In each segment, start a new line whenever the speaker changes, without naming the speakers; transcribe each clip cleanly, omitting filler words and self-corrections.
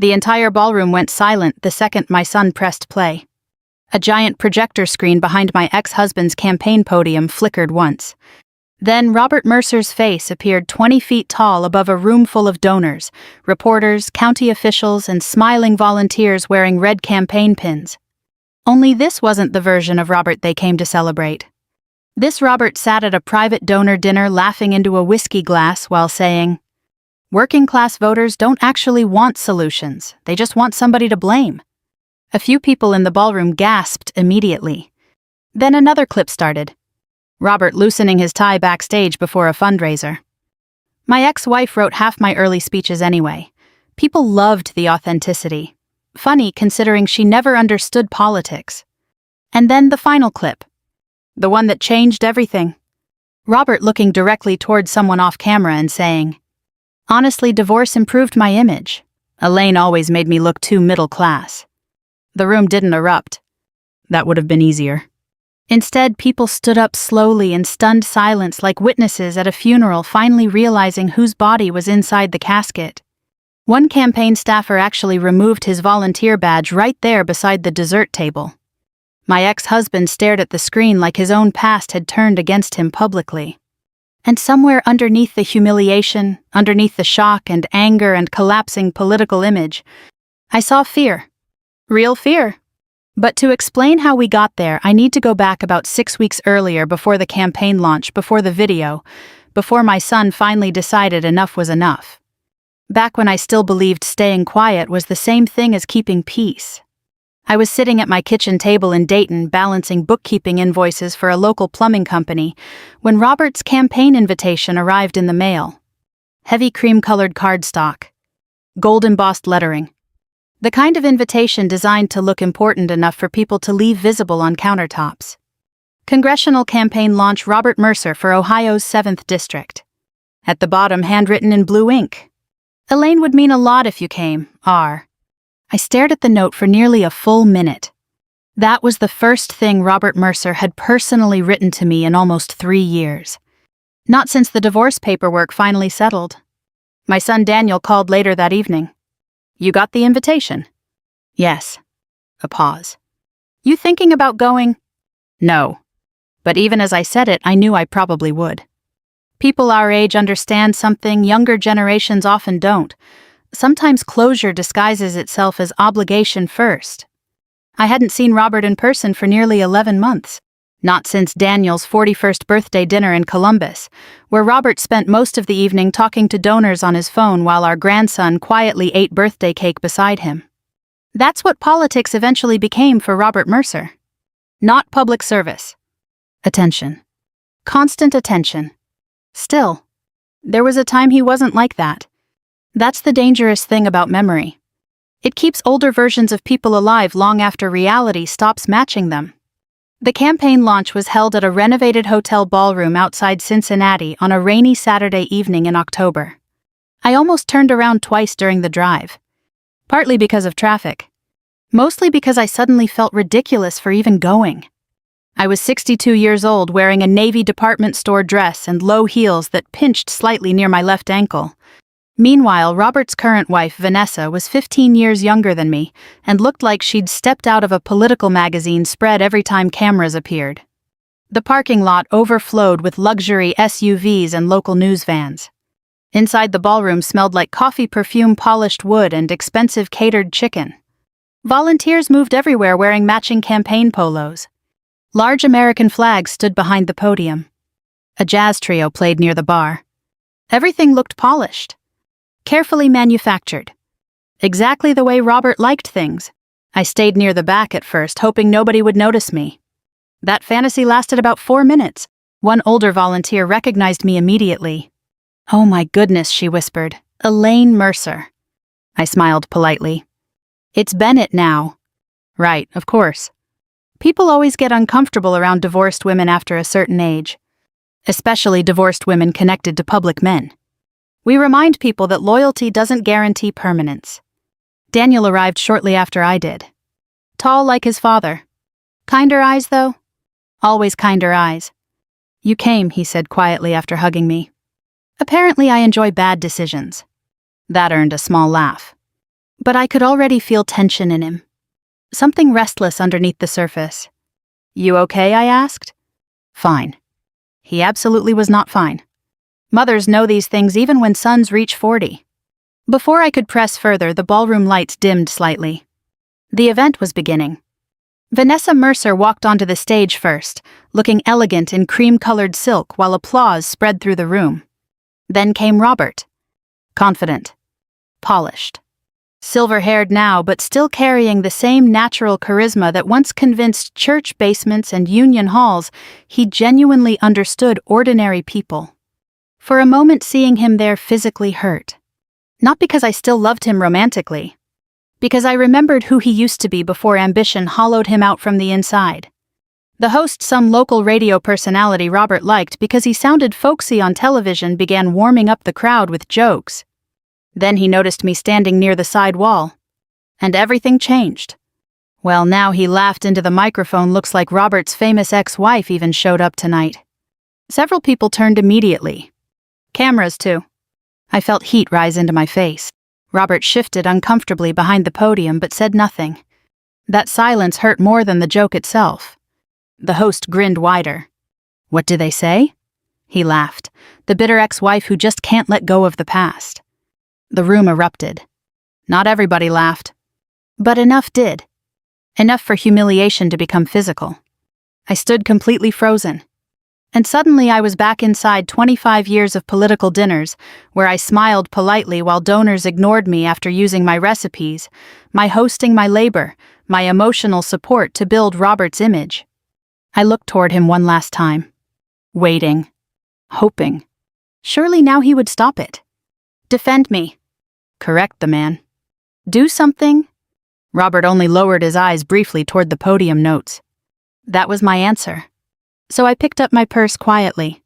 The entire ballroom went silent the second my son pressed play. A giant projector screen behind my ex-husband's campaign podium flickered once. Then Robert Mercer's face appeared 20 feet tall above a room full of donors, reporters, county officials, and smiling volunteers wearing red campaign pins. Only this wasn't the version of Robert they came to celebrate. This Robert sat at a private donor dinner laughing into a whiskey glass while saying, "Working-class voters don't actually want solutions, they just want somebody to blame." A few people in the ballroom gasped immediately. Then another clip started. Robert loosening his tie backstage before a fundraiser. My ex-wife wrote half my early speeches anyway. People loved the authenticity. Funny considering she never understood politics. And then the final clip. The one that changed everything. Robert looking directly towards someone off camera and saying, "Honestly, divorce improved my image. Elaine always made me look too middle class." The room didn't erupt. That would have been easier. Instead, people stood up slowly in stunned silence like witnesses at a funeral finally realizing whose body was inside the casket. One campaign staffer actually removed his volunteer badge right there beside the dessert table. My ex-husband stared at the screen like his own past had turned against him publicly. And somewhere underneath the humiliation, underneath the shock and anger and collapsing political image, I saw fear. Real fear. But to explain how we got there, I need to go back about 6 weeks earlier before the campaign launch, before the video, before my son finally decided enough was enough. Back when I still believed staying quiet was the same thing as keeping peace. I was sitting at my kitchen table in Dayton balancing bookkeeping invoices for a local plumbing company when Robert's campaign invitation arrived in the mail. Heavy cream-colored cardstock. Gold-embossed lettering. The kind of invitation designed to look important enough for people to leave visible on countertops. Congressional campaign launch Robert Mercer for Ohio's 7th District. At the bottom, handwritten in blue ink. "Elaine would mean a lot if you came, R." I stared at the note for nearly a full minute. That was the first thing Robert Mercer had personally written to me in almost 3 years. Not since the divorce paperwork finally settled. My son Daniel called later that evening. "You got the invitation?" "Yes." A pause. "You thinking about going?" "No." But even as I said it, I knew I probably would. People our age understand something younger generations often don't. Sometimes closure disguises itself as obligation first. I hadn't seen Robert in person for nearly 11 months. Not since Daniel's 41st birthday dinner in Columbus, where Robert spent most of the evening talking to donors on his phone while our grandson quietly ate birthday cake beside him. That's what politics eventually became for Robert Mercer. Not public service. Attention. Constant attention. Still, there was a time he wasn't like that. That's the dangerous thing about memory. It keeps older versions of people alive long after reality stops matching them. The campaign launch was held at a renovated hotel ballroom outside Cincinnati on a rainy Saturday evening in October. I almost turned around twice during the drive. Partly because of traffic. Mostly because I suddenly felt ridiculous for even going. I was 62 years old wearing a Navy department store dress and low heels that pinched slightly near my left ankle. Meanwhile, Robert's current wife, Vanessa, was 15 years younger than me and looked like she'd stepped out of a political magazine spread every time cameras appeared. The parking lot overflowed with luxury SUVs and local news vans. Inside the ballroom smelled like coffee perfume, polished wood, and expensive catered chicken. Volunteers moved everywhere wearing matching campaign polos. Large American flags stood behind the podium. A jazz trio played near the bar. Everything looked polished. Carefully manufactured. Exactly the way Robert liked things. I stayed near the back at first, hoping nobody would notice me. That fantasy lasted about 4 minutes. One older volunteer recognized me immediately. "Oh my goodness," she whispered. "Elaine Mercer." I smiled politely. "It's Bennett now." "Right, of course." People always get uncomfortable around divorced women after a certain age. Especially divorced women connected to public men. We remind people that loyalty doesn't guarantee permanence. Daniel arrived shortly after I did. Tall like his father. Kinder eyes, though? Always kinder eyes. "You came," he said quietly after hugging me. Apparently I enjoy bad decisions. That earned a small laugh. But I could already feel tension in him. Something restless underneath the surface. "You okay?" I asked. "Fine." He absolutely was not fine. Mothers know these things even when sons reach 40. Before I could press further, the ballroom lights dimmed slightly. The event was beginning. Vanessa Mercer walked onto the stage first, looking elegant in cream-colored silk while applause spread through the room. Then came Robert. Confident. Polished. Silver-haired now, but still carrying the same natural charisma that once convinced church basements and union halls he genuinely understood ordinary people. For a moment, seeing him there physically hurt. Not because I still loved him romantically. Because I remembered who he used to be before ambition hollowed him out from the inside. The host, some local radio personality Robert liked because he sounded folksy on television, began warming up the crowd with jokes. Then he noticed me standing near the side wall. And everything changed. Well, now he laughed into the microphone. Looks like Robert's famous ex-wife even showed up tonight. Several people turned immediately. Cameras, too. I felt heat rise into my face. Robert shifted uncomfortably behind the podium but said nothing. That silence hurt more than the joke itself. The host grinned wider. "What do they say?" He laughed, the bitter ex-wife who just can't let go of the past. The room erupted. Not everybody laughed. But enough did. Enough for humiliation to become physical. I stood completely frozen. And suddenly I was back inside 25 years of political dinners, where I smiled politely while donors ignored me after using my recipes, my hosting, my labor, my emotional support to build Robert's image. I looked toward him one last time. Waiting. Hoping. Surely now he would stop it. Defend me. Correct the man. Do something. Robert only lowered his eyes briefly toward the podium notes. That was my answer. So I picked up my purse quietly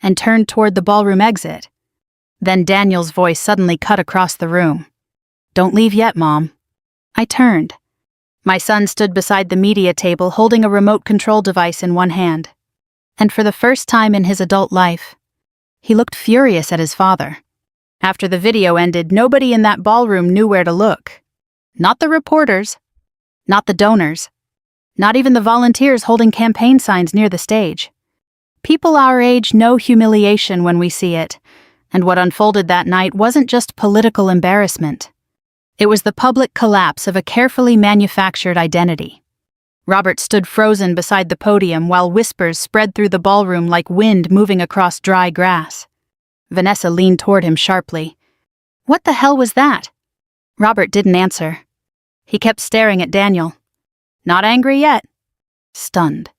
and turned toward the ballroom exit. Then Daniel's voice suddenly cut across the room. "Don't leave yet, Mom." I turned. My son stood beside the media table holding a remote control device in one hand. And for the first time in his adult life, he looked furious at his father. After the video ended, nobody in that ballroom knew where to look. Not the reporters. Not the donors. Not even the volunteers holding campaign signs near the stage. People our age know humiliation when we see it, and what unfolded that night wasn't just political embarrassment. It was the public collapse of a carefully manufactured identity. Robert stood frozen beside the podium while whispers spread through the ballroom like wind moving across dry grass. Vanessa leaned toward him sharply. "What the hell was that?" Robert didn't answer. He kept staring at Daniel. Not angry yet. Stunned.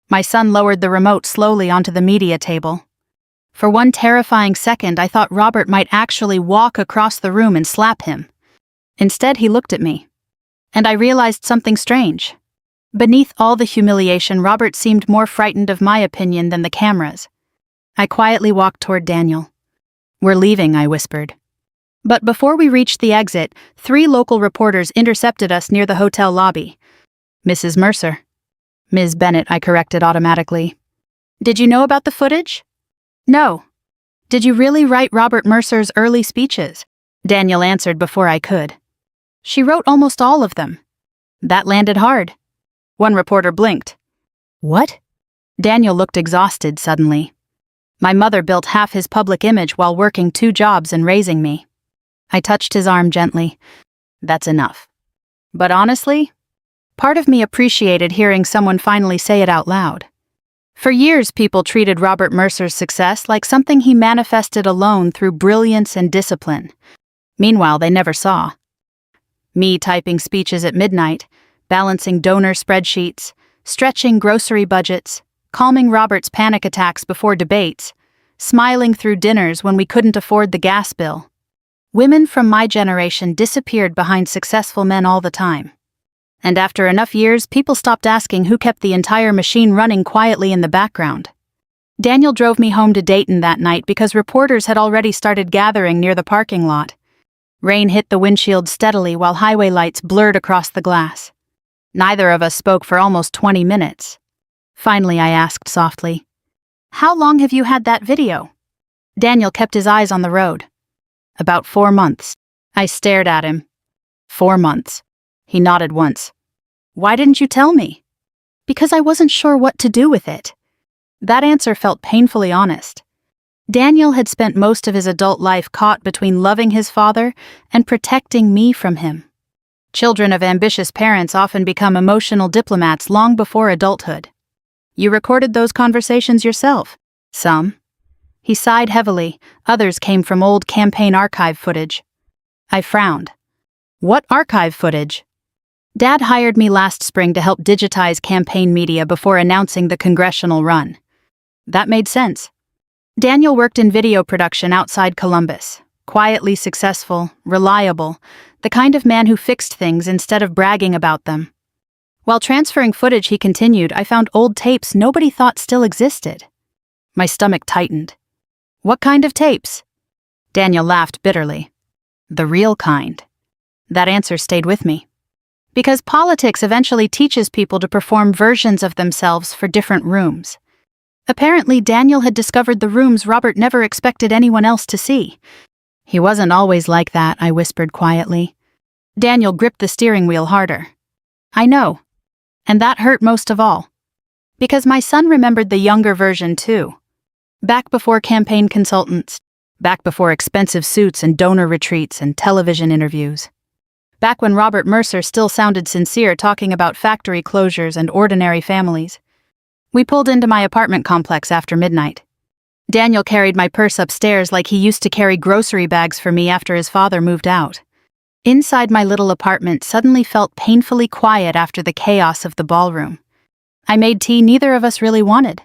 My son lowered the remote slowly onto the media table. For one terrifying second, I thought Robert might actually walk across the room and slap him. Instead, he looked at me. And I realized something strange. Beneath all the humiliation, Robert seemed more frightened of my opinion than the cameras. I quietly walked toward Daniel. "We're leaving," I whispered. But before we reached the exit, 3 local reporters intercepted us near the hotel lobby. "Mrs. Mercer." "Ms. Bennett," I corrected automatically. "Did you know about the footage?" "No." "Did you really write Robert Mercer's early speeches?" Daniel answered before I could. "She wrote almost all of them." That landed hard. One reporter blinked. "What?" Daniel looked exhausted suddenly. My mother built half his public image while working 2 jobs and raising me. I touched his arm gently. "That's enough." But honestly, part of me appreciated hearing someone finally say it out loud. For years, people treated Robert Mercer's success like something he manifested alone through brilliance and discipline. Meanwhile, they never saw. Me typing speeches at midnight, balancing donor spreadsheets, stretching grocery budgets, calming Robert's panic attacks before debates, smiling through dinners when we couldn't afford the gas bill. Women from my generation disappeared behind successful men all the time. And after enough years, people stopped asking who kept the entire machine running quietly in the background. Daniel drove me home to Dayton that night because reporters had already started gathering near the parking lot. Rain hit the windshield steadily while highway lights blurred across the glass. Neither of us spoke for almost 20 minutes. Finally, I asked softly, "How long have you had that video?" Daniel kept his eyes on the road. "About 4 months." I stared at him. 4 months. He nodded once. Why didn't you tell me? Because I wasn't sure what to do with it. That answer felt painfully honest. Daniel had spent most of his adult life caught between loving his father and protecting me from him. Children of ambitious parents often become emotional diplomats long before adulthood. You recorded those conversations yourself. Some. He sighed heavily. Others came from old campaign archive footage. I frowned. What archive footage? Dad hired me last spring to help digitize campaign media before announcing the congressional run. That made sense. Daniel worked in video production outside Columbus. Quietly successful, reliable, the kind of man who fixed things instead of bragging about them. While transferring footage, he continued, I found old tapes nobody thought still existed. My stomach tightened. What kind of tapes? Daniel laughed bitterly. The real kind. That answer stayed with me. Because politics eventually teaches people to perform versions of themselves for different rooms. Apparently, Daniel had discovered the rooms Robert never expected anyone else to see. He wasn't always like that, I whispered quietly. Daniel gripped the steering wheel harder. I know. And that hurt most of all. Because my son remembered the younger version too. Back before campaign consultants. Back before expensive suits and donor retreats and television interviews. Back when Robert Mercer still sounded sincere talking about factory closures and ordinary families. We pulled into my apartment complex after midnight. Daniel carried my purse upstairs like he used to carry grocery bags for me after his father moved out. Inside my little apartment suddenly felt painfully quiet after the chaos of the ballroom. I made tea neither of us really wanted.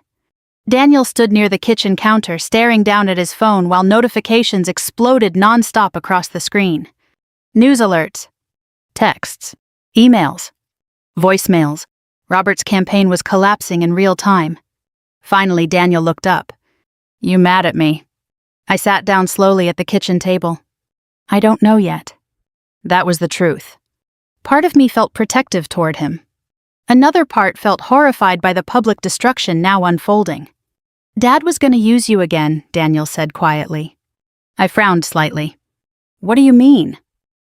Daniel stood near the kitchen counter staring down at his phone while notifications exploded nonstop across the screen. News alerts. Texts. Emails. Voicemails. Robert's campaign was collapsing in real time. Finally, Daniel looked up. You mad at me? I sat down slowly at the kitchen table. I don't know yet. That was the truth. Part of me felt protective toward him. Another part felt horrified by the public destruction now unfolding. Dad was going to use you again, Daniel said quietly. I frowned slightly. What do you mean?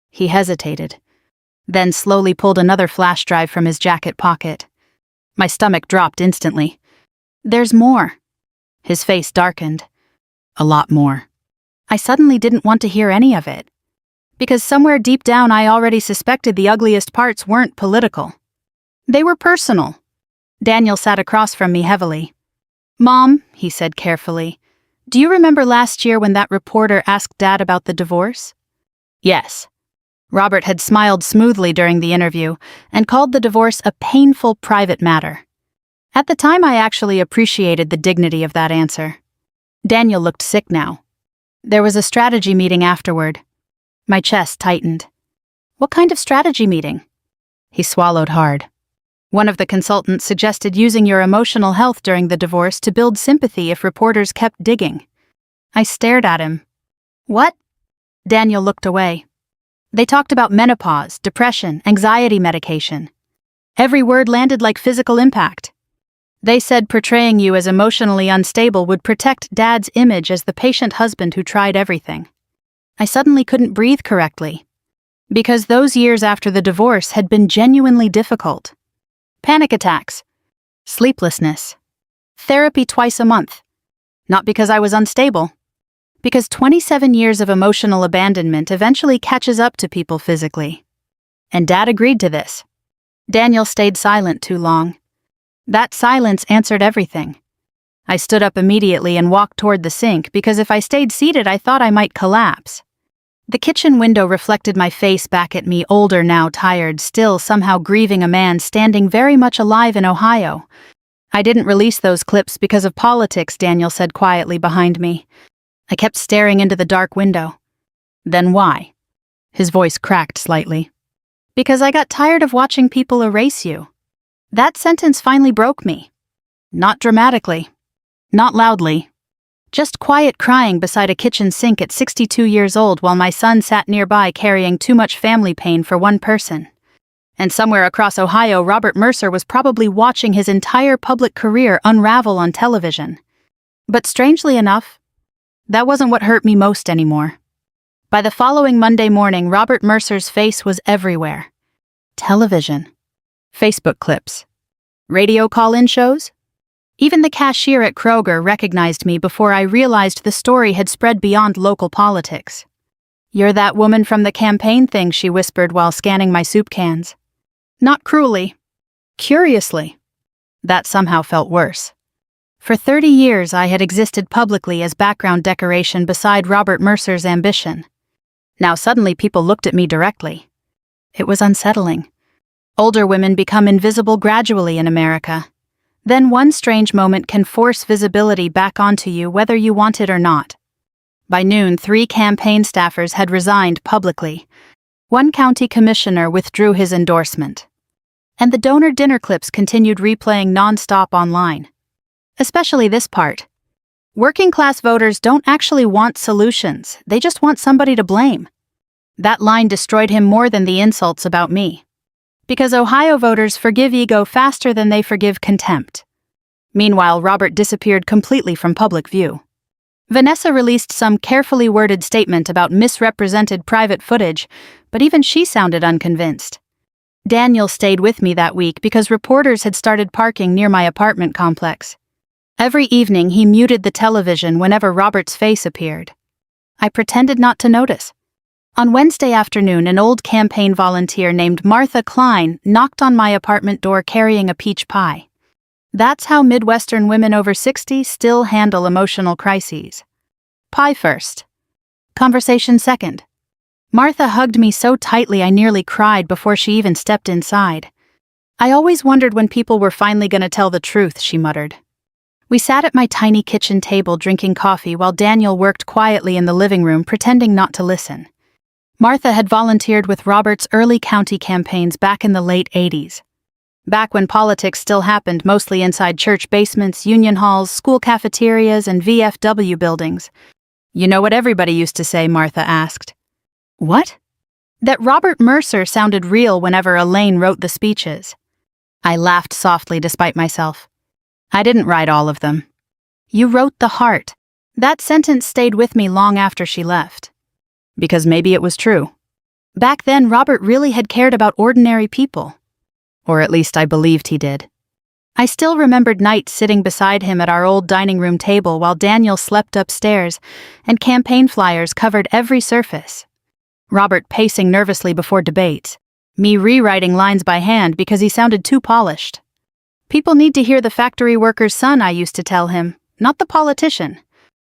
He hesitated, then slowly pulled another flash drive from his jacket pocket. My stomach dropped instantly. There's more. His face darkened. A lot more. I suddenly didn't want to hear any of it. Because somewhere deep down I already suspected the ugliest parts weren't political. They were personal. Daniel sat across from me heavily. Mom, he said carefully, do you remember last year when that reporter asked Dad about the divorce? Yes. Robert had smiled smoothly during the interview and called the divorce a painful private matter. At the time, I actually appreciated the dignity of that answer. Daniel looked sick now. There was a strategy meeting afterward. My chest tightened. What kind of strategy meeting? He swallowed hard. One of the consultants suggested using your emotional health during the divorce to build sympathy if reporters kept digging. I stared at him. What? Daniel looked away. They talked about menopause, depression, anxiety medication. Every word landed like physical impact. They said portraying you as emotionally unstable would protect Dad's image as the patient husband who tried everything. I suddenly couldn't breathe correctly. Because those years after the divorce had been genuinely difficult. Panic attacks. Sleeplessness. Therapy twice a month. Not because I was unstable. Because 27 years of emotional abandonment eventually catches up to people physically. And Dad agreed to this. Daniel stayed silent too long. That silence answered everything. I stood up immediately and walked toward the sink because if I stayed seated I thought I might collapse. The kitchen window reflected my face back at me, older now, tired, still somehow grieving a man standing very much alive in Ohio. I didn't release those clips because of politics, Daniel said quietly behind me. I kept staring into the dark window. Then why? His voice cracked slightly. Because I got tired of watching people erase you. That sentence finally broke me. Not dramatically. Not loudly. Just quiet crying beside a kitchen sink at 62 years old while my son sat nearby carrying too much family pain for one person. And somewhere across Ohio, Robert Mercer was probably watching his entire public career unravel on television. But strangely enough, that wasn't what hurt me most anymore. By the following Monday morning, Robert Mercer's face was everywhere. Television, Facebook clips, radio call-in shows. Even the cashier at Kroger recognized me before I realized the story had spread beyond local politics. "You're that woman from the campaign thing," she whispered while scanning my soup cans. Not cruelly. Curiously. That somehow felt worse. For 30 years I had existed publicly as background decoration beside Robert Mercer's ambition. Now suddenly people looked at me directly. It was unsettling. Older women become invisible gradually in America. Then one strange moment can force visibility back onto you whether you want it or not. By noon, 3 campaign staffers had resigned publicly. 1 county commissioner withdrew his endorsement. And the donor dinner clips continued replaying non-stop online. Especially this part. Working-class voters don't actually want solutions, they just want somebody to blame. That line destroyed him more than the insults about me. Because Ohio voters forgive ego faster than they forgive contempt. Meanwhile, Robert disappeared completely from public view. Vanessa released some carefully worded statement about misrepresented private footage, but even she sounded unconvinced. Daniel stayed with me that week because reporters had started parking near my apartment complex. Every evening he muted the television whenever Robert's face appeared. I pretended not to notice. On Wednesday afternoon, an old campaign volunteer named Martha Klein knocked on my apartment door carrying a peach pie. That's how Midwestern women over 60 still handle emotional crises. Pie first. Conversation second. Martha hugged me so tightly I nearly cried before she even stepped inside. "I always wondered when people were finally going to tell the truth," she muttered. We sat at my tiny kitchen table drinking coffee while Daniel worked quietly in the living room pretending not to listen. Martha had volunteered with Robert's early county campaigns back in the late 80s. Back when politics still happened mostly inside church basements, union halls, school cafeterias, and VFW buildings. "You know what everybody used to say?" Martha asked. "What?" "That Robert Mercer sounded real whenever Elaine wrote the speeches." I laughed softly despite myself. "I didn't write all of them." "You wrote the heart." That sentence stayed with me long after she left. Because maybe it was true. Back then, Robert really had cared about ordinary people. Or at least I believed he did. I still remembered nights sitting beside him at our old dining room table while Daniel slept upstairs and campaign flyers covered every surface. Robert pacing nervously before debates, me rewriting lines by hand because he sounded too polished. "People need to hear the factory worker's son," I used to tell him, not the politician.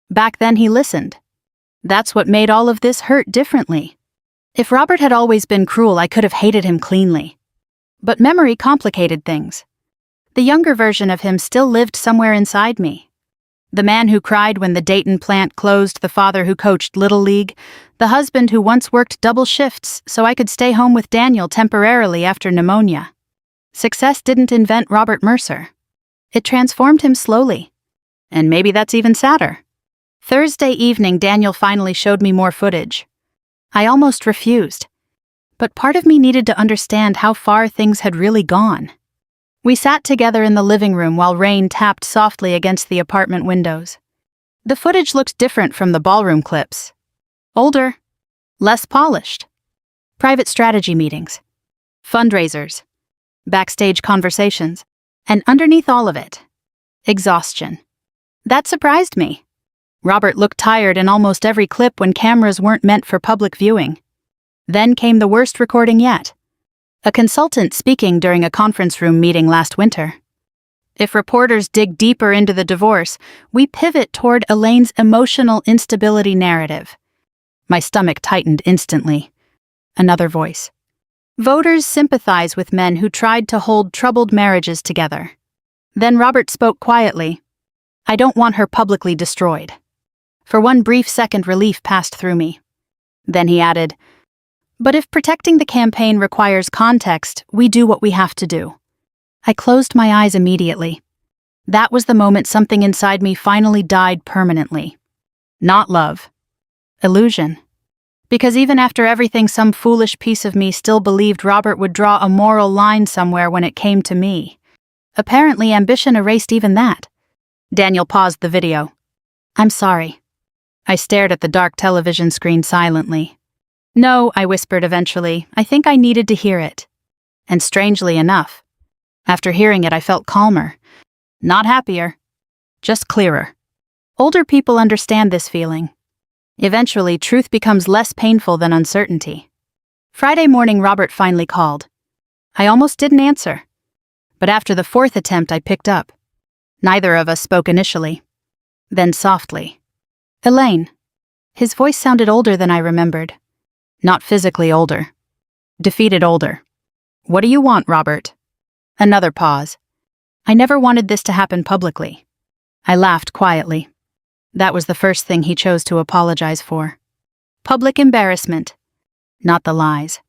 Back then he listened. That's what made all of this hurt differently. If Robert had always been cruel, I could have hated him cleanly. But memory complicated things. The younger version of him still lived somewhere inside me. The man who cried when the Dayton plant closed, the father who coached Little League, the husband who once worked double shifts so I could stay home with Daniel temporarily after pneumonia. Success didn't invent Robert Mercer. It transformed him slowly. And maybe that's even sadder. Thursday evening, Daniel finally showed me more footage. I almost refused. But part of me needed to understand how far things had really gone. We sat together in the living room while rain tapped softly against the apartment windows. The footage looked different from the ballroom clips. Older. Less polished. Private strategy meetings. Fundraisers. Backstage conversations. And underneath all of it, exhaustion. That surprised me. Robert looked tired in almost every clip when cameras weren't meant for public viewing. Then came the worst recording yet. A consultant speaking during a conference room meeting last winter. If reporters dig deeper into the divorce, we pivot toward Elaine's emotional instability narrative. My stomach tightened instantly. Another voice. Voters sympathize with men who tried to hold troubled marriages together. Then Robert spoke quietly. "I don't want her publicly destroyed." For one brief second, relief passed through me. Then he added, "But if protecting the campaign requires context, we do what we have to do." I closed my eyes immediately. That was the moment something inside me finally died permanently. Not love. Illusion. Because even after everything, some foolish piece of me still believed Robert would draw a moral line somewhere when it came to me. Apparently, ambition erased even that. Daniel paused the video. "I'm sorry." I stared at the dark television screen silently. No, I whispered eventually. I think I needed to hear it. And strangely enough, after hearing it I felt calmer. Not happier. Just clearer. Older people understand this feeling. Eventually, truth becomes less painful than uncertainty. Friday morning, Robert finally called. I almost didn't answer. But after the fourth attempt, I picked up. Neither of us spoke initially. Then softly. Elaine. His voice sounded older than I remembered. Not physically older. Defeated older. What do you want, Robert? Another pause. I never wanted this to happen publicly. I laughed quietly. That was the first thing he chose to apologize for. Public embarrassment. Not the lies.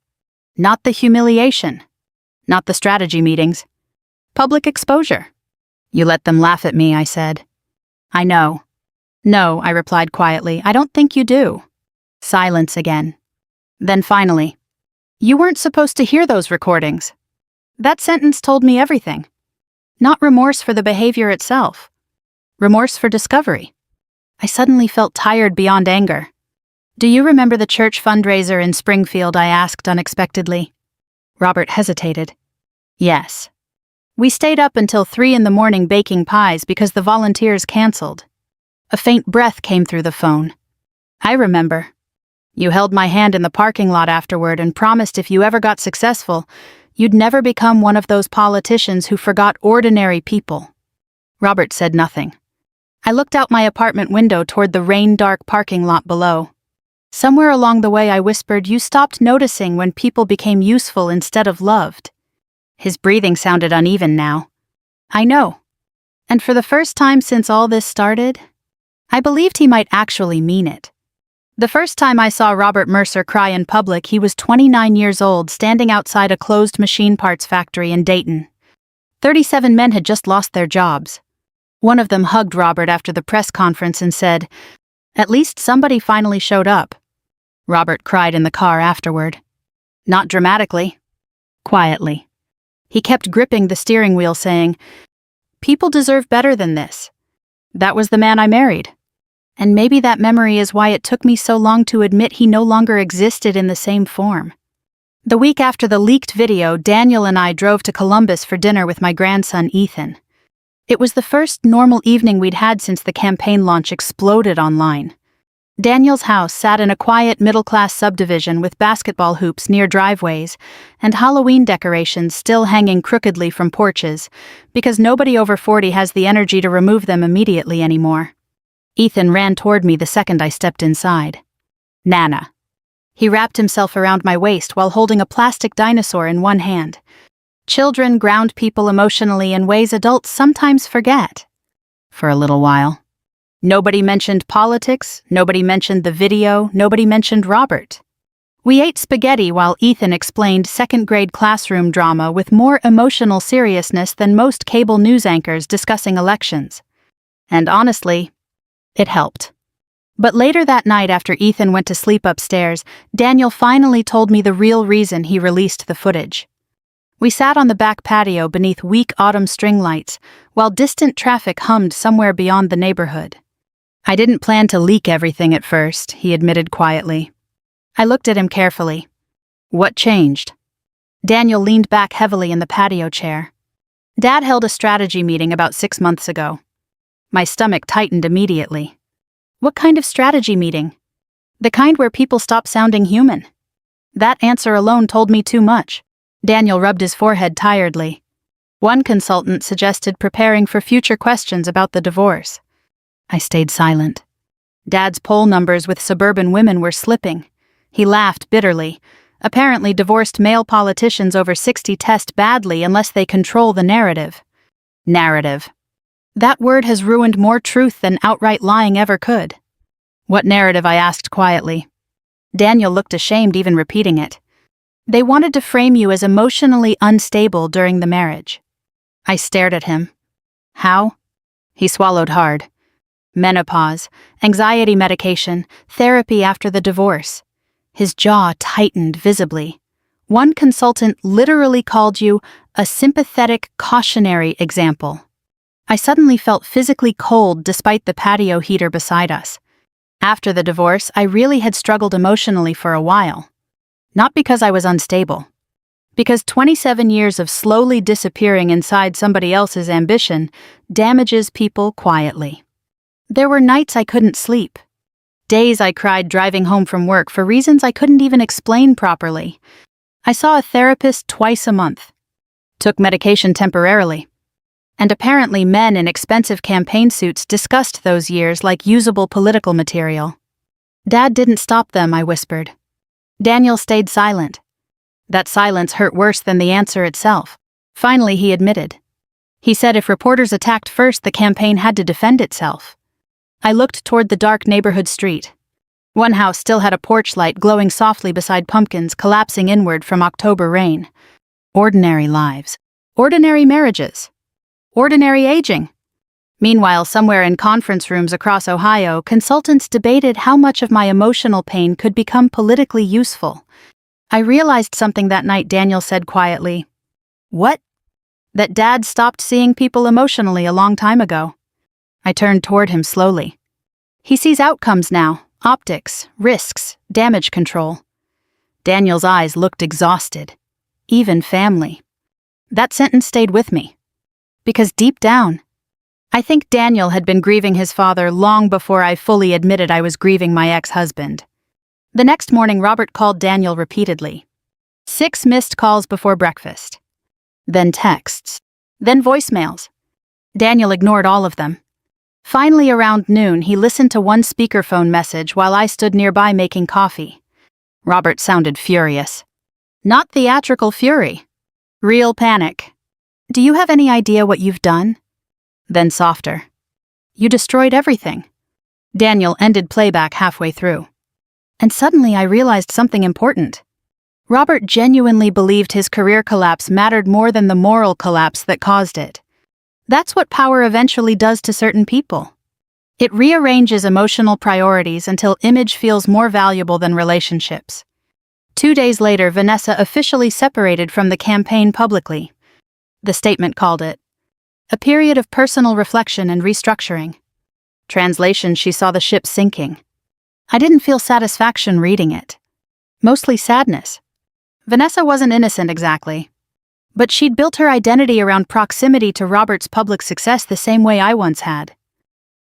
Not the humiliation. Not the strategy meetings. Public exposure. You let them laugh at me, I said. I know. No, I replied quietly. I don't think you do. Silence again. Then finally, you weren't supposed to hear those recordings. That sentence told me everything. Not remorse for the behavior itself. Remorse for discovery. I suddenly felt tired beyond anger. Do you remember the church fundraiser in Springfield? I asked unexpectedly. Robert hesitated. Yes. We stayed up until 3 a.m. baking pies because the volunteers canceled. A faint breath came through the phone. I remember. You held my hand in the parking lot afterward and promised if you ever got successful, you'd never become one of those politicians who forgot ordinary people. Robert said nothing. I looked out my apartment window toward the rain-dark parking lot below. Somewhere along the way I whispered, you stopped noticing when people became useful instead of loved. His breathing sounded uneven now. I know. And for the first time since all this started, I believed he might actually mean it. The first time I saw Robert Mercer cry in public, he was 29 years old, standing outside a closed machine parts factory in Dayton. 37 men had just lost their jobs. One of them hugged Robert after the press conference and said, "At least somebody finally showed up." Robert cried in the car afterward. Not dramatically. Quietly. He kept gripping the steering wheel saying, "People deserve better than this. That was the man I married." And maybe that memory is why it took me so long to admit he no longer existed in the same form. The week after the leaked video, Daniel and I drove to Columbus for dinner with my grandson Ethan. It was the first normal evening we'd had since the campaign launch exploded online. Daniel's house sat in a quiet middle-class subdivision with basketball hoops near driveways and Halloween decorations still hanging crookedly from porches, because nobody over 40 has the energy to remove them immediately anymore. Ethan ran toward me the second I stepped inside. Nana. He wrapped himself around my waist while holding a plastic dinosaur in one hand. Children ground people emotionally in ways adults sometimes forget. For a little while. Nobody mentioned politics, nobody mentioned the video, nobody mentioned Robert. We ate spaghetti while Ethan explained second-grade classroom drama with more emotional seriousness than most cable news anchors discussing elections. And honestly, it helped. But later that night, after Ethan went to sleep upstairs, Daniel finally told me the real reason he released the footage. We sat on the back patio beneath weak autumn string lights, while distant traffic hummed somewhere beyond the neighborhood. I didn't plan to leak everything at first, he admitted quietly. I looked at him carefully. What changed? Daniel leaned back heavily in the patio chair. Dad held a strategy meeting about 6 months ago. My stomach tightened immediately. What kind of strategy meeting? The kind where people stop sounding human. That answer alone told me too much. Daniel rubbed his forehead tiredly. One consultant suggested preparing for future questions about the divorce. I stayed silent. Dad's poll numbers with suburban women were slipping. He laughed bitterly. Apparently, divorced male politicians over 60 test badly unless they control the narrative. Narrative. That word has ruined more truth than outright lying ever could. What narrative? I asked quietly. Daniel looked ashamed even repeating it. They wanted to frame you as emotionally unstable during the marriage. I stared at him. How? He swallowed hard. Menopause, anxiety medication, therapy after the divorce. His jaw tightened visibly. One consultant literally called you a sympathetic, cautionary example. I suddenly felt physically cold despite the patio heater beside us. After the divorce, I really had struggled emotionally for a while. Not because I was unstable. Because 27 years of slowly disappearing inside somebody else's ambition damages people quietly. There were nights I couldn't sleep. Days I cried driving home from work for reasons I couldn't even explain properly. I saw a therapist twice a month. Took medication temporarily. And apparently men in expensive campaign suits discussed those years like usable political material. Dad didn't stop them, I whispered. Daniel stayed silent. That silence hurt worse than the answer itself. Finally, he admitted. He said if reporters attacked first, the campaign had to defend itself. I looked toward the dark neighborhood street. One house still had a porch light glowing softly beside pumpkins collapsing inward from October rain. Ordinary lives. Ordinary marriages. Ordinary aging. Meanwhile, somewhere in conference rooms across Ohio, consultants debated how much of my emotional pain could become politically useful. I realized something that night, Daniel said quietly. What? That Dad stopped seeing people emotionally a long time ago. I turned toward him slowly. He sees outcomes now, optics, risks, damage control. Daniel's eyes looked exhausted. Even family. That sentence stayed with me. Because deep down, I think Daniel had been grieving his father long before I fully admitted I was grieving my ex-husband. The next morning, Robert called Daniel repeatedly. 6 missed calls before breakfast. Then texts. Then voicemails. Daniel ignored all of them. Finally, around noon, he listened to one speakerphone message while I stood nearby making coffee. Robert sounded furious. Not theatrical fury. Real panic. Do you have any idea what you've done? Then softer. You destroyed everything. Daniel ended playback halfway through. And suddenly I realized something important. Robert genuinely believed his career collapse mattered more than the moral collapse that caused it. That's what power eventually does to certain people. It rearranges emotional priorities until image feels more valuable than relationships. 2 days later, Vanessa officially separated from the campaign publicly. The statement called it a period of personal reflection and restructuring. Translation, she saw the ship sinking. I didn't feel satisfaction reading it. Mostly sadness. Vanessa wasn't innocent exactly. But she'd built her identity around proximity to Robert's public success the same way I once had.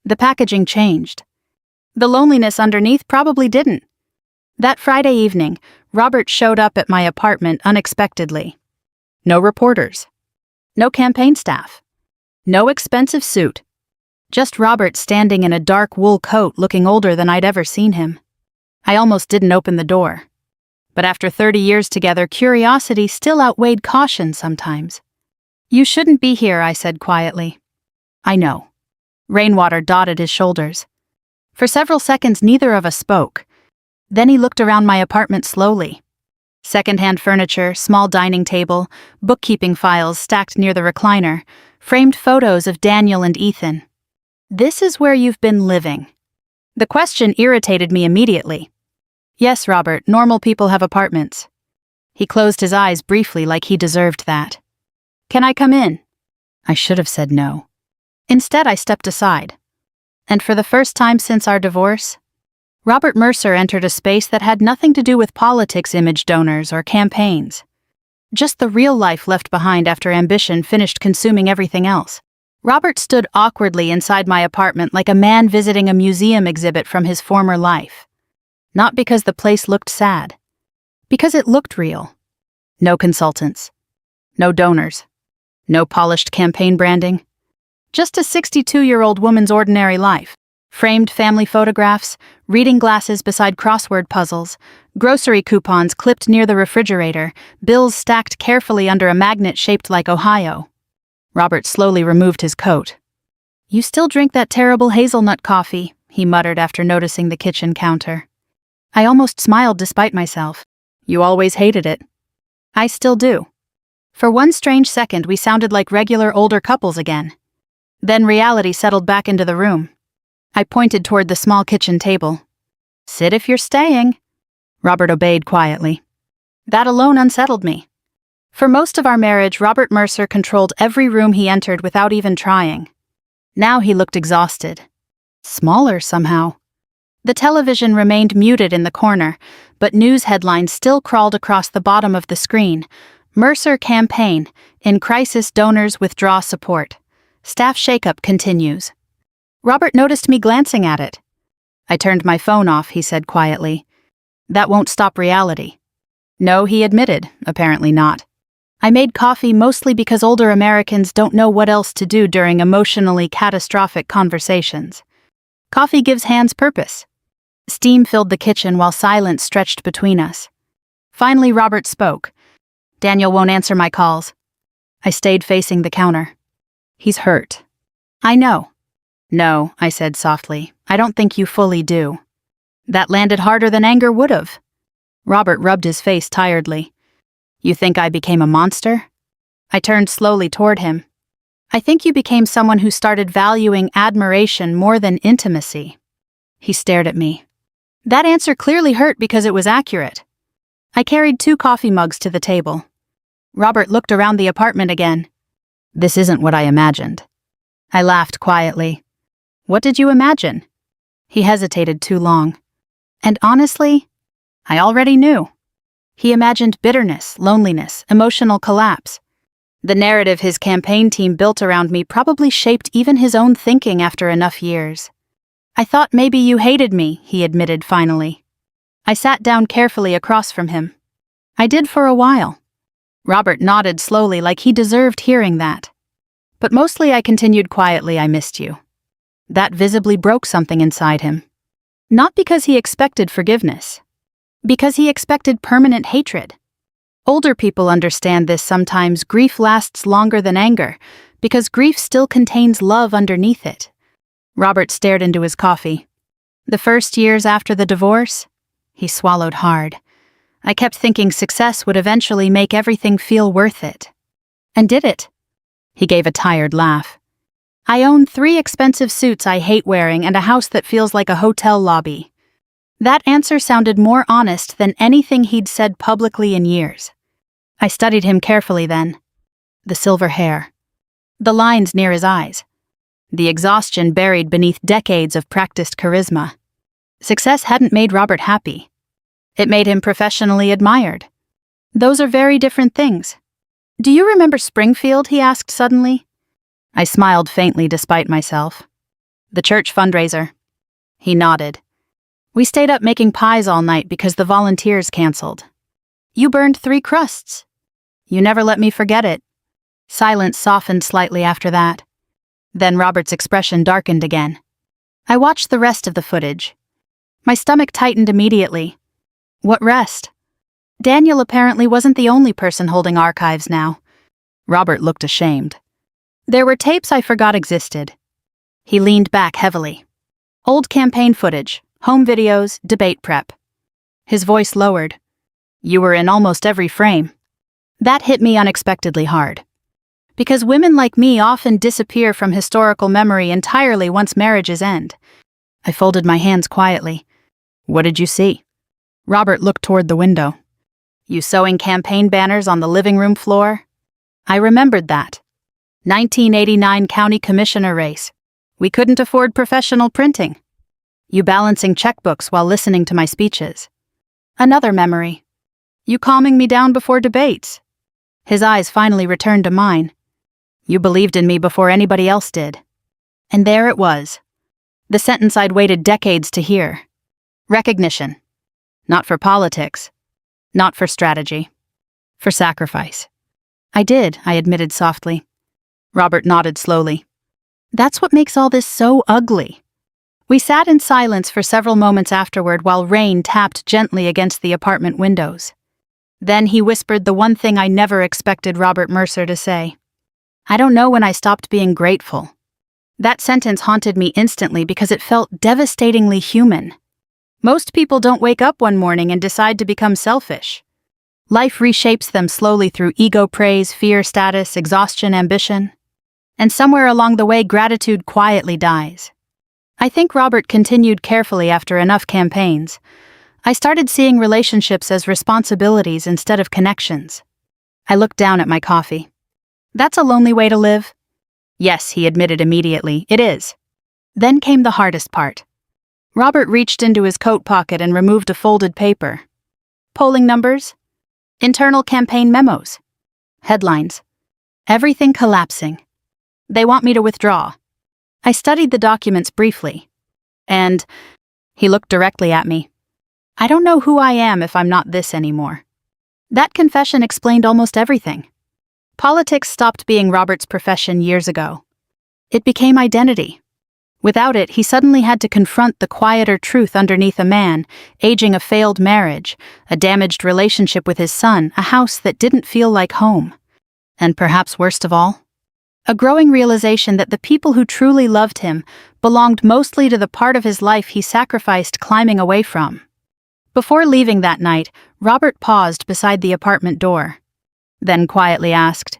The packaging changed. The loneliness underneath probably didn't. That Friday evening, Robert showed up at my apartment unexpectedly. No reporters. No campaign staff. No expensive suit. Just Robert standing in a dark wool coat looking older than I'd ever seen him. I almost didn't open the door. But after 30 years together, curiosity still outweighed caution sometimes. You shouldn't be here, I said quietly. I know. Rainwater dotted his shoulders. For several seconds, neither of us spoke. Then he looked around my apartment slowly. Second-hand furniture, small dining table, bookkeeping files stacked near the recliner, framed photos of Daniel and Ethan. This is where you've been living. The question irritated me immediately. Yes, Robert, normal people have apartments. He closed his eyes briefly like he deserved that. Can I come in? I should have said no. Instead, I stepped aside. And for the first time since our divorce, Robert Mercer entered a space that had nothing to do with politics, image donors, or campaigns. Just the real life left behind after ambition finished consuming everything else. Robert stood awkwardly inside my apartment like a man visiting a museum exhibit from his former life. Not because the place looked sad. Because it looked real. No consultants. No donors. No polished campaign branding. Just a 62-year-old woman's ordinary life. Framed family photographs, reading glasses beside crossword puzzles, grocery coupons clipped near the refrigerator, bills stacked carefully under a magnet shaped like Ohio. Robert slowly removed his coat. You still drink that terrible hazelnut coffee, he muttered after noticing the kitchen counter. I almost smiled despite myself. You always hated it. I still do. For one strange second, we sounded like regular older couples again. Then reality settled back into the room. I pointed toward the small kitchen table. Sit if you're staying. Robert obeyed quietly. That alone unsettled me. For most of our marriage, Robert Mercer controlled every room he entered without even trying. Now he looked exhausted. Smaller somehow. The television remained muted in the corner, but news headlines still crawled across the bottom of the screen. Mercer campaign, in crisis donors withdraw support. Staff shakeup continues. Robert noticed me glancing at it. I turned my phone off, he said quietly. That won't stop reality. No, he admitted, apparently not. I made coffee mostly because older Americans don't know what else to do during emotionally catastrophic conversations. Coffee gives hands purpose. Steam filled the kitchen while silence stretched between us. Finally, Robert spoke. Daniel won't answer my calls. I stayed facing the counter. He's hurt. I know. No, I said softly. I don't think you fully do. That landed harder than anger would have. Robert rubbed his face tiredly. You think I became a monster? I turned slowly toward him. I think you became someone who started valuing admiration more than intimacy. He stared at me. That answer clearly hurt because it was accurate. I carried 2 coffee mugs to the table. Robert looked around the apartment again. This isn't what I imagined. I laughed quietly. What did you imagine? He hesitated too long. And honestly, I already knew. He imagined bitterness, loneliness, emotional collapse. The narrative his campaign team built around me probably shaped even his own thinking after enough years. I thought maybe you hated me, he admitted finally. I sat down carefully across from him. I did for a while. Robert nodded slowly like he deserved hearing that. But mostly I continued quietly, I missed you. That visibly broke something inside him. Not because he expected forgiveness. Because he expected permanent hatred. Older people understand this sometimes. Grief lasts longer than anger, because grief still contains love underneath it. Robert stared into his coffee. The first years after the divorce, he swallowed hard. I kept thinking success would eventually make everything feel worth it. And did it? He gave a tired laugh. I own 3 expensive suits I hate wearing and a house that feels like a hotel lobby. That answer sounded more honest than anything he'd said publicly in years. I studied him carefully then. The silver hair. The lines near his eyes. The exhaustion buried beneath decades of practiced charisma. Success hadn't made Robert happy. It made him professionally admired. Those are very different things. Do you remember Springfield? He asked suddenly. I smiled faintly despite myself. The church fundraiser. He nodded. We stayed up making pies all night because the volunteers canceled. You burned 3 crusts. You never let me forget it. Silence softened slightly after that. Then Robert's expression darkened again. I watched the rest of the footage. My stomach tightened immediately. What rest? Daniel apparently wasn't the only person holding archives now. Robert looked ashamed. There were tapes I forgot existed. He leaned back heavily. Old campaign footage, home videos, debate prep. His voice lowered. You were in almost every frame. That hit me unexpectedly hard. Because women like me often disappear from historical memory entirely once marriages end. I folded my hands quietly. What did you see? Robert looked toward the window. You sewing campaign banners on the living room floor? I remembered that. 1989 county commissioner race. We couldn't afford professional printing. You balancing checkbooks while listening to my speeches. Another memory. You calming me down before debates. His eyes finally returned to mine. You believed in me before anybody else did. And there it was. The sentence I'd waited decades to hear. Recognition. Not for politics. Not for strategy. For sacrifice. I did, I admitted softly. Robert nodded slowly. That's what makes all this so ugly. We sat in silence for several moments afterward while rain tapped gently against the apartment windows. Then he whispered the one thing I never expected Robert Mercer to say. I don't know when I stopped being grateful. That sentence haunted me instantly because it felt devastatingly human. Most people don't wake up one morning and decide to become selfish. Life reshapes them slowly through ego praise, fear, status, exhaustion, ambition. And somewhere along the way, gratitude quietly dies. I think Robert continued carefully after enough campaigns. I started seeing relationships as responsibilities instead of connections. I looked down at my coffee. That's a lonely way to live. Yes, he admitted immediately, it is. Then came the hardest part. Robert reached into his coat pocket and removed a folded paper. Polling numbers, internal campaign memos, headlines, everything collapsing. They want me to withdraw. I studied the documents briefly. And he looked directly at me. I don't know who I am if I'm not this anymore. That confession explained almost everything. Politics stopped being Robert's profession years ago. It became identity. Without it, he suddenly had to confront the quieter truth underneath a man, aging a failed marriage, a damaged relationship with his son, a house that didn't feel like home. And perhaps worst of all, a growing realization that the people who truly loved him belonged mostly to the part of his life he sacrificed climbing away from. Before leaving that night, Robert paused beside the apartment door, then quietly asked,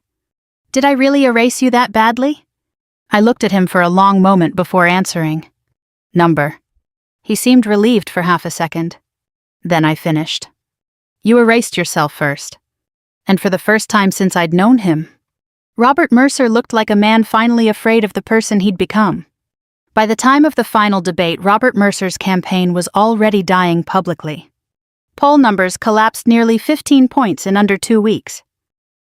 "Did I really erase you that badly?" I looked at him for a long moment before answering. "Number." He seemed relieved for half a second. Then I finished. "You erased yourself first." And for the first time since I'd known him, Robert Mercer looked like a man finally afraid of the person he'd become. By the time of the final debate, Robert Mercer's campaign was already dying publicly. Poll numbers collapsed nearly 15 points in under 2 weeks.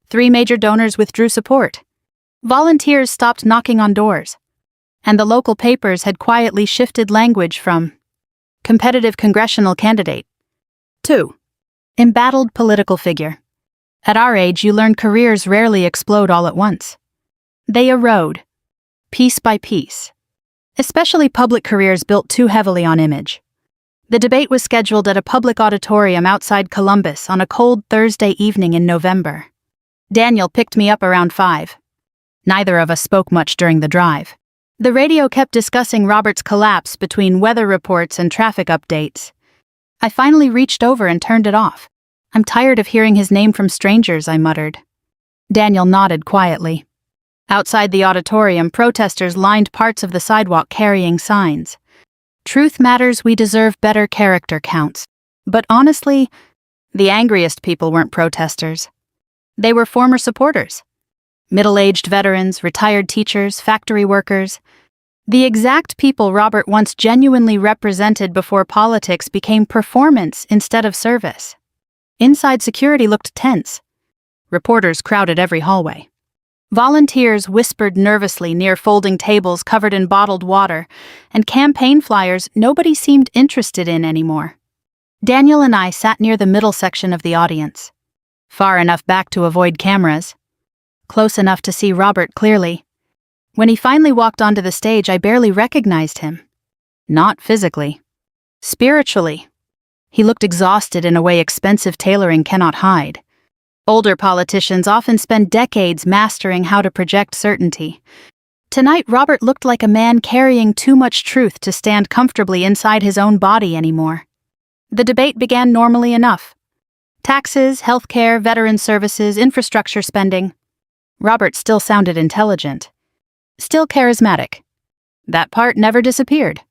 3 major donors withdrew support. Volunteers stopped knocking on doors. And the local papers had quietly shifted language from competitive congressional candidate to embattled political figure. At our age, you learn careers rarely explode all at once. They erode, piece by piece. Especially public careers built too heavily on image. The debate was scheduled at a public auditorium outside Columbus on a cold Thursday evening in November. Daniel picked me up around 5. Neither of us spoke much during the drive. The radio kept discussing Robert's collapse between weather reports and traffic updates. I finally reached over and turned it off. "I'm tired of hearing his name from strangers," I muttered. Daniel nodded quietly. Outside the auditorium, protesters lined parts of the sidewalk carrying signs. "Truth matters, we deserve better character counts." But honestly, the angriest people weren't protesters. They were former supporters. Middle-aged veterans, retired teachers, factory workers. The exact people Robert once genuinely represented before politics became performance instead of service. Inside security looked tense. Reporters crowded every hallway. Volunteers whispered nervously near folding tables covered in bottled water, and campaign flyers nobody seemed interested in anymore. Daniel and I sat near the middle section of the audience, far enough back to avoid cameras, close enough to see Robert clearly. When he finally walked onto the stage, I barely recognized him. Not physically. Spiritually. He looked exhausted in a way expensive tailoring cannot hide. Older politicians often spend decades mastering how to project certainty. Tonight, Robert looked like a man carrying too much truth to stand comfortably inside his own body anymore. The debate began normally enough. Taxes, healthcare, veteran services, infrastructure spending. Robert still sounded intelligent. Still charismatic. That part never disappeared.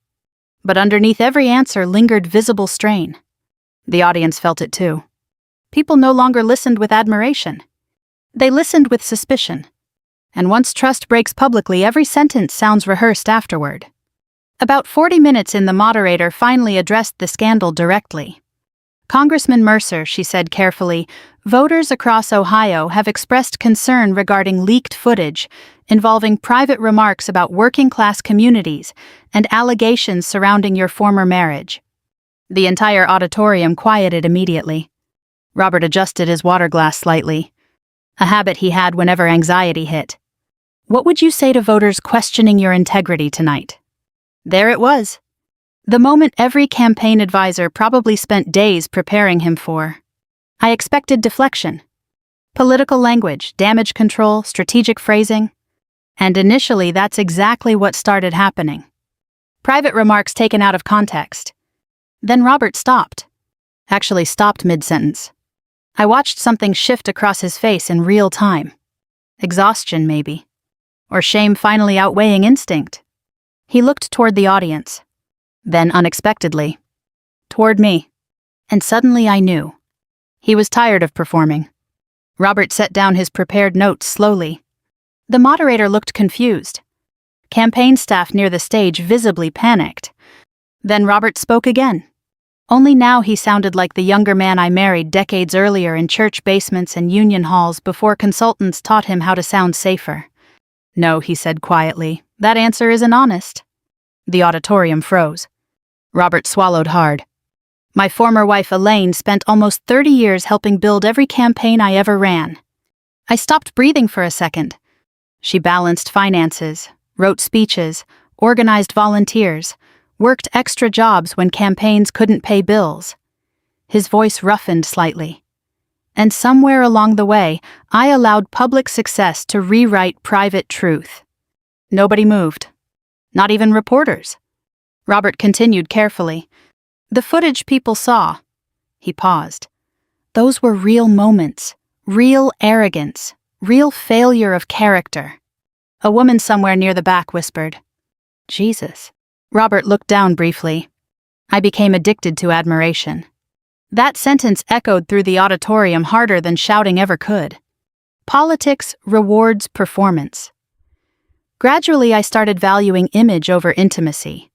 But underneath every answer lingered visible strain. The audience felt it too. People no longer listened with admiration. They listened with suspicion. And once trust breaks publicly, every sentence sounds rehearsed afterward. About 40 minutes in, the moderator finally addressed the scandal directly. "Congressman Mercer," she said carefully, "voters across Ohio have expressed concern regarding leaked footage involving private remarks about working-class communities and allegations surrounding your former marriage." The entire auditorium quieted immediately. Robert adjusted his water glass slightly, a habit he had whenever anxiety hit. "What would you say to voters questioning your integrity tonight?" There it was. The moment every campaign advisor probably spent days preparing him for. I expected deflection. Political language, damage control, strategic phrasing. And initially, that's exactly what started happening. Private remarks taken out of context. Then Robert stopped. Actually stopped mid-sentence. I watched something shift across his face in real time. Exhaustion, maybe. Or shame finally outweighing instinct. He looked toward the audience. Then, unexpectedly, toward me. And suddenly I knew. He was tired of performing. Robert set down his prepared notes slowly. The moderator looked confused. Campaign staff near the stage visibly panicked. Then Robert spoke again. Only now he sounded like the younger man I married decades earlier in church basements and union halls before consultants taught him how to sound safer. "No," he said quietly, "that answer isn't honest." The auditorium froze. Robert swallowed hard. "My former wife Elaine spent almost 30 years helping build every campaign I ever ran." I stopped breathing for a second. She balanced finances, wrote speeches, organized volunteers, worked extra jobs when campaigns couldn't pay bills. His voice roughened slightly. And somewhere along the way, I allowed public success to rewrite private truth. Nobody moved. Not even reporters. Robert continued carefully. "The footage people saw." He paused. "Those were real moments, real arrogance, real failure of character." A woman somewhere near the back whispered, "Jesus." Robert looked down briefly. I became addicted to admiration. That sentence echoed through the auditorium harder than shouting ever could. Politics rewards performance. Gradually, I started valuing image over intimacy.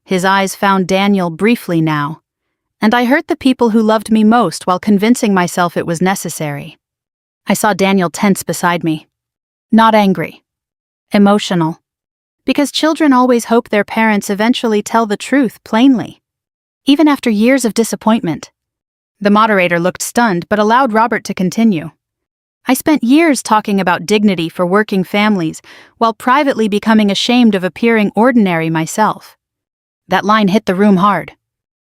His eyes found Daniel briefly now, and I hurt the people who loved me most while convincing myself it was necessary. I saw Daniel tense beside me. Not angry. Emotional. Because children always hope their parents eventually tell the truth plainly, even after years of disappointment. The moderator looked stunned but allowed Robert to continue. "I spent years talking about dignity for working families while privately becoming ashamed of appearing ordinary myself." That line hit the room hard.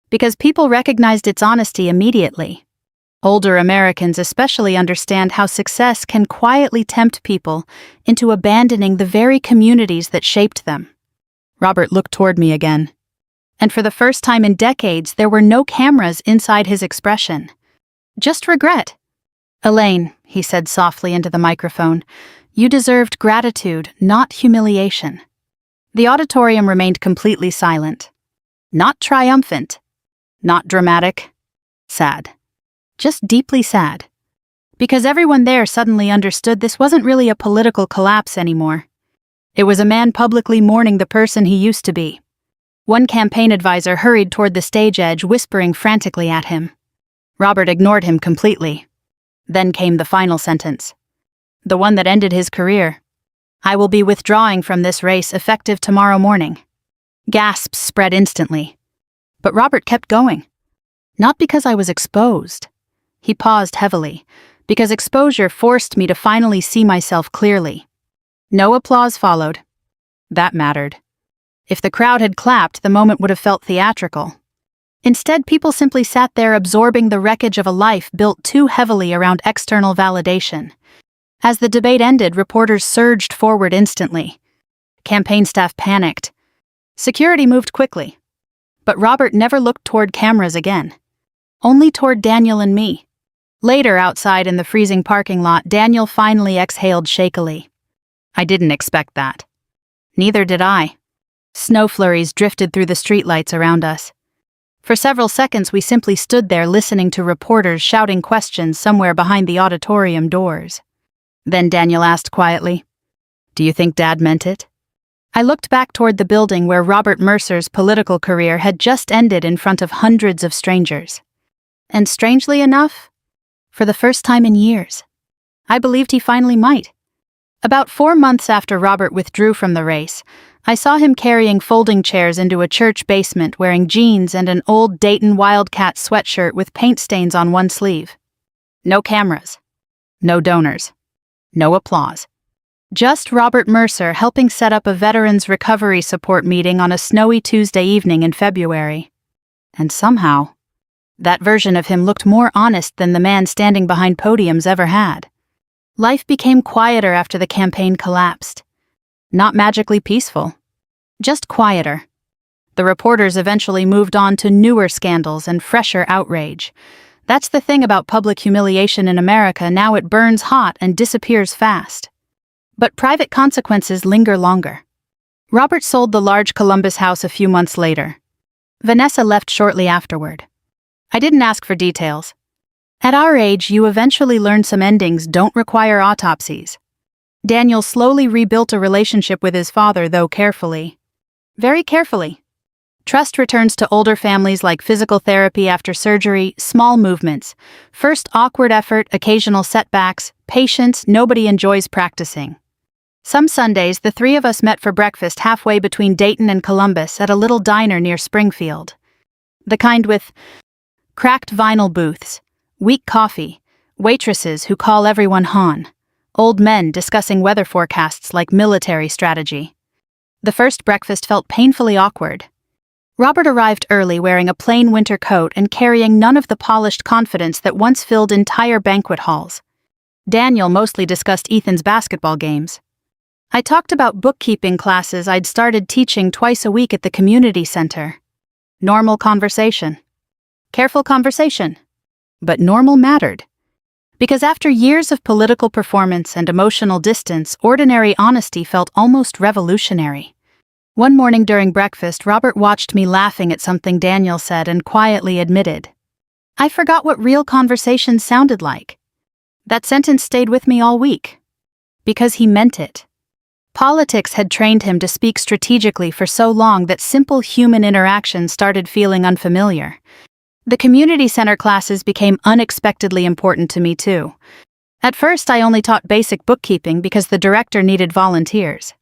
Because people recognized its honesty immediately. Older Americans especially understand how success can quietly tempt people into abandoning the very communities that shaped them. Robert looked toward me again. And for the first time in decades, there were no cameras inside his expression. Just regret. "Elaine," he said softly into the microphone, "you deserved gratitude, not humiliation." The auditorium remained completely silent. Not triumphant. Not dramatic. Sad. Just deeply sad. Because everyone there suddenly understood this wasn't really a political collapse anymore. It was a man publicly mourning the person he used to be. One campaign advisor hurried toward the stage edge, whispering frantically at him. Robert ignored him completely. Then came the final sentence. The one that ended his career. "I will be withdrawing from this race effective tomorrow morning." Gasps spread instantly. But Robert kept going. Not because I was exposed. He paused heavily, because exposure forced me to finally see myself clearly. No applause followed. That mattered. If the crowd had clapped, the moment would have felt theatrical. Instead, people simply sat there absorbing the wreckage of a life built too heavily around external validation. As the debate ended, reporters surged forward instantly. Campaign staff panicked. Security moved quickly. But Robert never looked toward cameras again. Only toward Daniel and me. Later, outside in the freezing parking lot, Daniel finally exhaled shakily. I didn't expect that. Neither did I. Snow flurries drifted through the streetlights around us. For several seconds, we simply stood there listening to reporters shouting questions somewhere behind the auditorium doors. Then Daniel asked quietly, "Do you think Dad meant it?" I looked back toward the building where Robert Mercer's political career had just ended in front of hundreds of strangers. And strangely enough, for the first time in years, I believed he finally might. About 4 months after Robert withdrew from the race, I saw him carrying folding chairs into a church basement wearing jeans and an old Dayton Wildcat sweatshirt with paint stains on one sleeve. No cameras. No donors. No applause. Just Robert Mercer helping set up a veterans recovery support meeting on a snowy Tuesday evening in February. And somehow, that version of him looked more honest than the man standing behind podiums ever had. Life became quieter after the campaign collapsed. Not magically peaceful. Just quieter. The reporters eventually moved on to newer scandals and fresher outrage. That's the thing about public humiliation in America, now it burns hot and disappears fast. But private consequences linger longer. Robert sold the large Columbus house a few months later. Vanessa left shortly afterward. I didn't ask for details. At our age, you eventually learn some endings don't require autopsies. Daniel slowly rebuilt a relationship with his father, though carefully. Very carefully. Trust returns to older families like physical therapy after surgery, small movements. First awkward effort, occasional setbacks, patience, nobody enjoys practicing. Some Sundays, the three of us met for breakfast halfway between Dayton and Columbus at a little diner near Springfield. The kind with cracked vinyl booths, weak coffee, waitresses who call everyone hon, old men discussing weather forecasts like military strategy. The first breakfast felt painfully awkward. Robert arrived early wearing a plain winter coat and carrying none of the polished confidence that once filled entire banquet halls. Daniel mostly discussed Ethan's basketball games. I talked about bookkeeping classes I'd started teaching twice a week at the community center. Normal conversation. Careful conversation. But normal mattered. Because after years of political performance and emotional distance, ordinary honesty felt almost revolutionary. One morning during breakfast, Robert watched me laughing at something Daniel said and quietly admitted, "I forgot what real conversations sounded like." That sentence stayed with me all week. Because he meant it. Politics had trained him to speak strategically for so long that simple human interaction started feeling unfamiliar. The community center classes became unexpectedly important to me too. At first, I only taught basic bookkeeping because the director needed volunteers.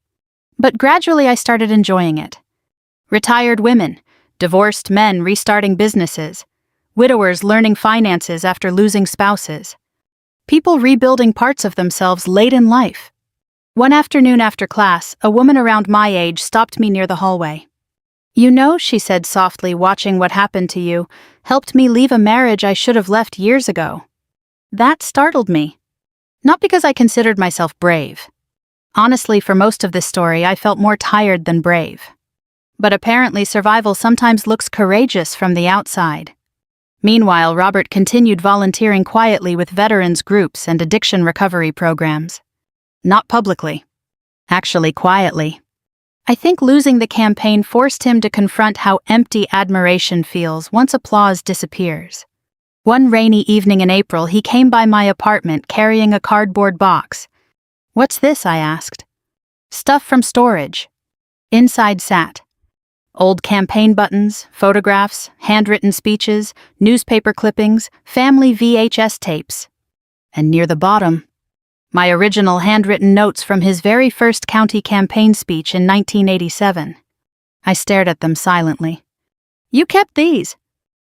But gradually I started enjoying it. Retired women, divorced men restarting businesses, widowers learning finances after losing spouses, people rebuilding parts of themselves late in life. One afternoon after class, a woman around my age stopped me near the hallway. "You know," she said softly, "watching what happened to you helped me leave a marriage I should have left years ago." That startled me. Not because I considered myself brave. Honestly, for most of this story, I felt more tired than brave. But apparently survival sometimes looks courageous from the outside. Meanwhile, Robert continued volunteering quietly with veterans groups and addiction recovery programs. Not publicly. Actually, quietly. I think losing the campaign forced him to confront how empty admiration feels once applause disappears. One rainy evening in April, he came by my apartment carrying a cardboard box. "What's this?" I asked. "Stuff from storage." Inside sat old campaign buttons, photographs, handwritten speeches, newspaper clippings, family VHS tapes. And near the bottom, my original handwritten notes from his very first county campaign speech in 1987. I stared at them silently. "You kept these?"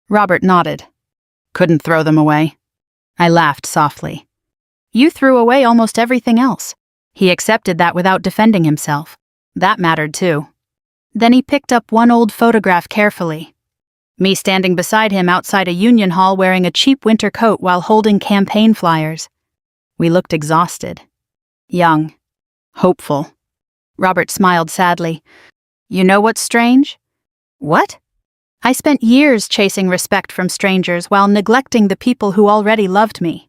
Robert nodded. "Couldn't throw them away." I laughed softly. "You threw away almost everything else." He accepted that without defending himself. That mattered too. Then he picked up one old photograph carefully. Me standing beside him outside a union hall wearing a cheap winter coat while holding campaign flyers. We looked exhausted. Young. Hopeful. Robert smiled sadly. "You know what's strange?" "What?" "I spent years chasing respect from strangers while neglecting the people who already loved me.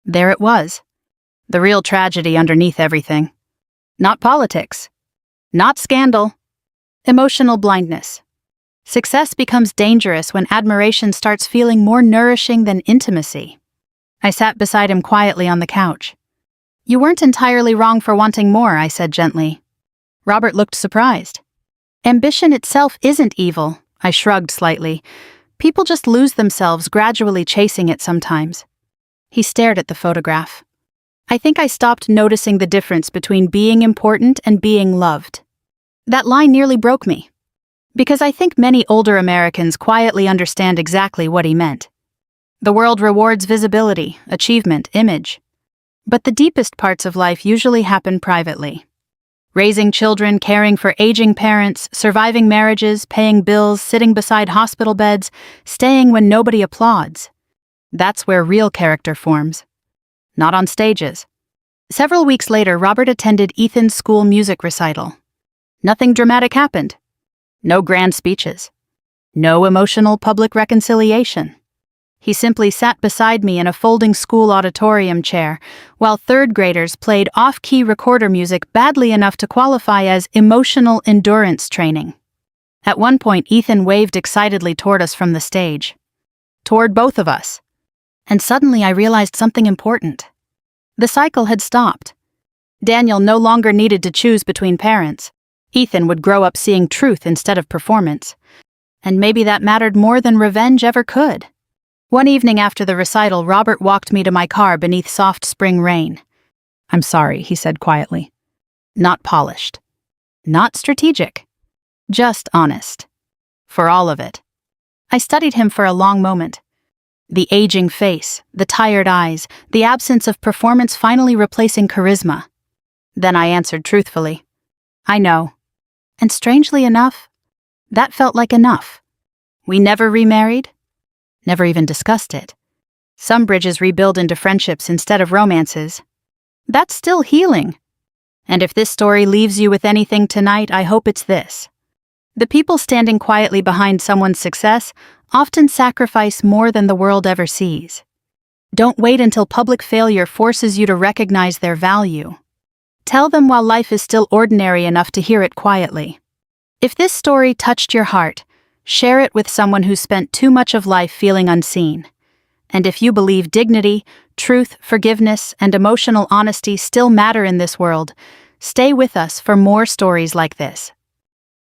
There it was. The real tragedy underneath everything. Not politics. Not scandal. Emotional blindness. Success becomes dangerous when admiration starts feeling more nourishing than intimacy." I sat beside him quietly on the couch. "You weren't entirely wrong for wanting more," I said gently. Robert looked surprised. "Ambition itself isn't evil," I shrugged slightly. "People just lose themselves gradually chasing it sometimes." He stared at the photograph. I think I stopped noticing the difference between being important and being loved. That line nearly broke me. Because I think many older Americans quietly understand exactly what he meant. The world rewards visibility, achievement, image. But the deepest parts of life usually happen privately. Raising children, caring for aging parents, surviving marriages, paying bills, sitting beside hospital beds, staying when nobody applauds. That's where real character forms. Not on stages. Several weeks later, Robert attended Ethan's school music recital. Nothing dramatic happened. No grand speeches. No emotional public reconciliation. He simply sat beside me in a folding school auditorium chair, while third graders played off-key recorder music badly enough to qualify as emotional endurance training. At one point, Ethan waved excitedly toward us from the stage. Toward both of us. And suddenly I realized something important. The cycle had stopped. Daniel no longer needed to choose between parents. Ethan would grow up seeing truth instead of performance. And maybe that mattered more than revenge ever could. One evening after the recital, Robert walked me to my car beneath soft spring rain. "I'm sorry," he said quietly. Not polished. Not strategic. Just honest. For all of it. I studied him for a long moment. The aging face, the tired eyes, the absence of performance finally replacing charisma. Then I answered truthfully, "I know." And strangely enough, that felt like enough. We never remarried. Never even discussed it. Some bridges rebuild into friendships instead of romances. That's still healing. And if this story leaves you with anything tonight, I hope it's this. The people standing quietly behind someone's success often sacrifice more than the world ever sees. Don't wait until public failure forces you to recognize their value. Tell them while life is still ordinary enough to hear it quietly. If this story touched your heart, share it with someone who spent too much of life feeling unseen. And if you believe dignity, truth, forgiveness, and emotional honesty still matter in this world, stay with us for more stories like this.